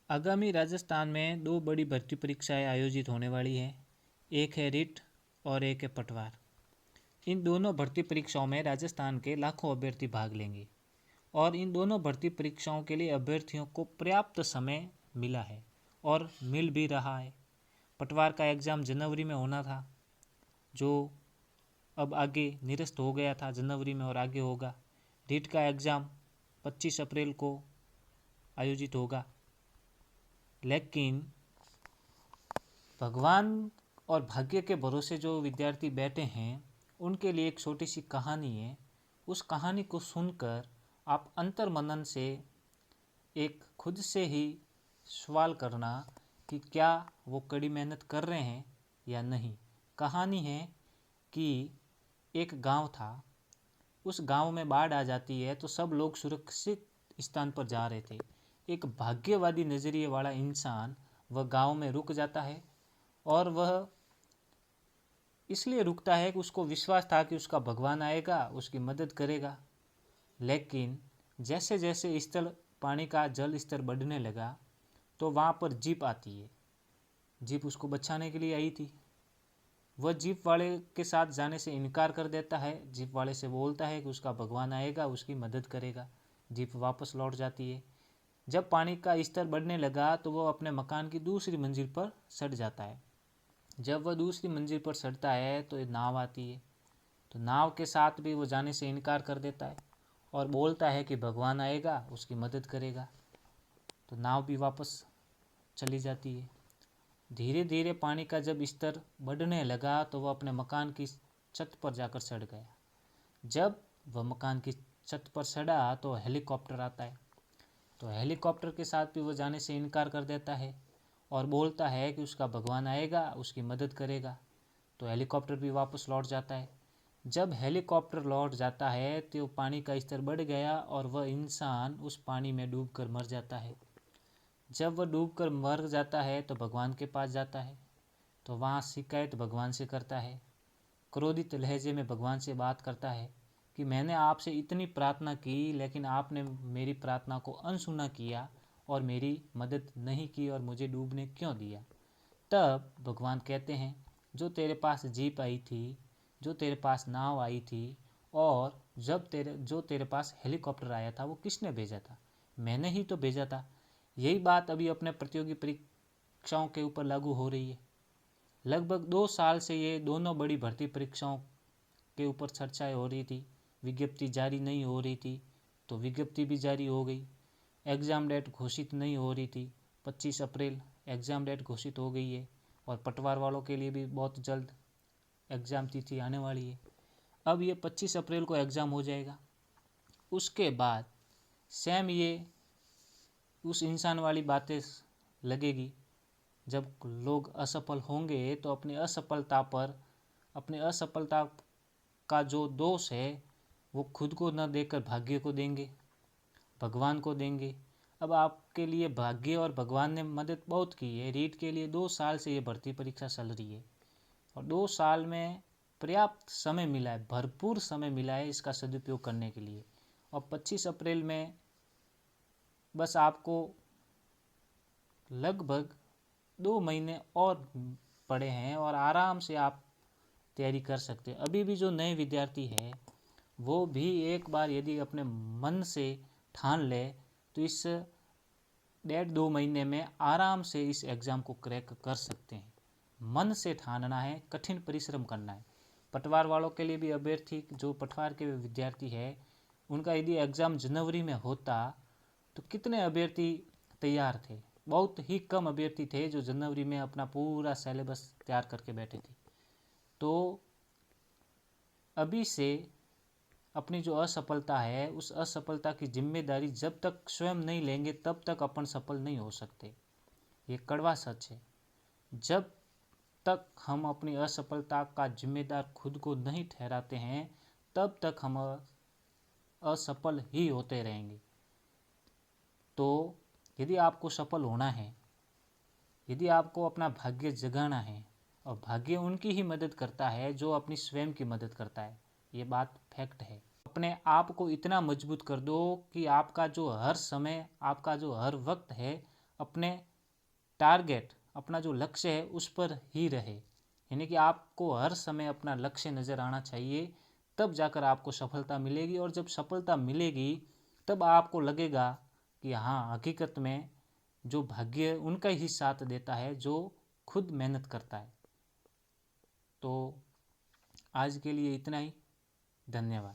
आगामी राजस्थान में दो बड़ी भर्ती परीक्षाएं आयोजित होने वाली हैं। एक है रिट और एक है पटवार। इन दोनों भर्ती परीक्षाओं में राजस्थान के लाखों अभ्यर्थी भाग लेंगे और इन दोनों भर्ती परीक्षाओं के लिए अभ्यर्थियों को पर्याप्त समय मिला है और मिल भी रहा है। पटवार का एग्ज़ाम जनवरी में होना था, जो अब आगे निरस्त हो गया था, जनवरी में और आगे होगा। रिट का एग्ज़ाम 25 अप्रैल को आयोजित होगा। लेकिन भगवान और भाग्य के भरोसे जो विद्यार्थी बैठे हैं उनके लिए एक छोटी सी कहानी है। उस कहानी को सुनकर आप अंतर्मनन से एक खुद से ही सवाल करना कि क्या वो कड़ी मेहनत कर रहे हैं या नहीं। कहानी है कि एक गांव था। उस गांव में बाढ़ आ जाती है तो सब लोग सुरक्षित स्थान पर जा रहे थे। एक भाग्यवादी नज़रिए वाला इंसान वह गांव में रुक जाता है और वह इसलिए रुकता है कि उसको विश्वास था कि उसका भगवान आएगा, उसकी मदद करेगा। लेकिन जैसे जैसे स्थल पानी का जल स्तर बढ़ने लगा तो वहाँ पर जीप आती है। जीप उसको बचाने के लिए आई थी। वह जीप वाले के साथ जाने से इनकार कर देता है। जीप वाले से बोलता है कि उसका भगवान आएगा, उसकी मदद करेगा। जीप वापस लौट जाती है। जब पानी का स्तर बढ़ने लगा तो वह अपने मकान की दूसरी मंजिल पर सट जाता है। जब वह दूसरी मंजिल पर सटता है तो एक नाव आती है। तो नाव के साथ भी वो जाने से इनकार कर देता है और बोलता है कि भगवान आएगा, उसकी मदद करेगा। तो नाव भी वापस चली जाती है। धीरे धीरे पानी का जब स्तर बढ़ने लगा तो वह अपने मकान की छत पर जाकर सड़ गया। जब वह मकान की छत पर सड़ा तो हेलीकॉप्टर आता है। तो हेलीकॉप्टर के साथ भी वो जाने से इनकार कर देता है और बोलता है कि उसका भगवान आएगा, उसकी मदद करेगा। तो हेलीकॉप्टर भी वापस लौट जाता है। जब हेलीकॉप्टर लौट जाता है तो पानी का स्तर बढ़ गया और वह इंसान उस पानी में डूबकर मर जाता है। जब वह डूबकर मर जाता है तो भगवान के पास जाता है। तो वहाँ शिकायत भगवान से करता है। क्रोधित लहजे में भगवान से बात करता है कि मैंने आपसे इतनी प्रार्थना की लेकिन आपने मेरी प्रार्थना को अनसुना किया और मेरी मदद नहीं की और मुझे डूबने क्यों दिया। तब भगवान कहते हैं, जो तेरे पास जीप आई थी, जो तेरे पास नाव आई थी और जो तेरे पास हेलीकॉप्टर आया था वो किसने भेजा था? मैंने ही तो भेजा था। यही बात अभी अपने प्रतियोगी परीक्षाओं के ऊपर लागू हो रही है। लगभग 2 साल से ये दोनों बड़ी भर्ती परीक्षाओं के ऊपर चर्चाएं हो रही थी। विज्ञप्ति जारी नहीं हो रही थी तो विज्ञप्ति भी जारी हो गई। एग्ज़ाम डेट घोषित नहीं हो रही थी। 25 अप्रैल एग्ज़ाम डेट घोषित हो गई है और पटवार वालों के लिए भी बहुत जल्द एग्ज़ाम तिथि आने वाली है। अब ये 25 अप्रैल को एग्ज़ाम हो जाएगा। उसके बाद सेम ये उस इंसान वाली बातें लगेगी। जब लोग असफल होंगे तो अपनी असफलता का जो दोष है वो खुद को न देकर भाग्य को देंगे, भगवान को देंगे। अब आपके लिए भाग्य और भगवान ने मदद बहुत की है। रीट के लिए 2 साल से ये भर्ती परीक्षा चल रही है और 2 साल में पर्याप्त समय मिला है, भरपूर समय मिला है इसका सदुपयोग करने के लिए। और 25 अप्रैल में बस आपको लगभग 2 महीने और पड़े हैं और आराम से आप तैयारी कर सकते हैं। अभी भी जो नए विद्यार्थी है वो भी एक बार यदि अपने मन से ठान ले तो इस 1.5-2 महीने में आराम से इस एग्ज़ाम को क्रैक कर सकते हैं। मन से ठानना है, कठिन परिश्रम करना है। पटवार वालों के लिए भी अभ्यर्थी जो पटवार के विद्यार्थी है उनका यदि एग्ज़ाम जनवरी में होता तो कितने अभ्यर्थी तैयार थे? बहुत ही कम अभ्यर्थी थे जो जनवरी में अपना पूरा सिलेबस तैयार करके बैठे थे। तो अभी से अपनी जो असफलता है उस असफलता की जिम्मेदारी जब तक स्वयं नहीं लेंगे तब तक अपन सफल नहीं हो सकते। ये कड़वा सच है। जब तक हम अपनी असफलता का जिम्मेदार खुद को नहीं ठहराते हैं तब तक हम असफल ही होते रहेंगे। तो यदि आपको सफल होना है, यदि आपको अपना भाग्य जगाना है, और भाग्य उनकी ही मदद करता है जो अपनी स्वयं की मदद करता है, ये बात फैक्ट है। अपने आप को इतना मजबूत कर दो कि आपका जो हर समय, आपका जो हर वक्त है अपने टारगेट, अपना जो लक्ष्य है उस पर ही रहे। यानी कि आपको हर समय अपना लक्ष्य नज़र आना चाहिए, तब जाकर आपको सफलता मिलेगी। और जब सफलता मिलेगी तब आपको लगेगा कि हाँ, हकीकत में जो भाग्य उनका ही साथ देता है जो खुद मेहनत करता है। तो आज के लिए इतना ही। धन्यवाद।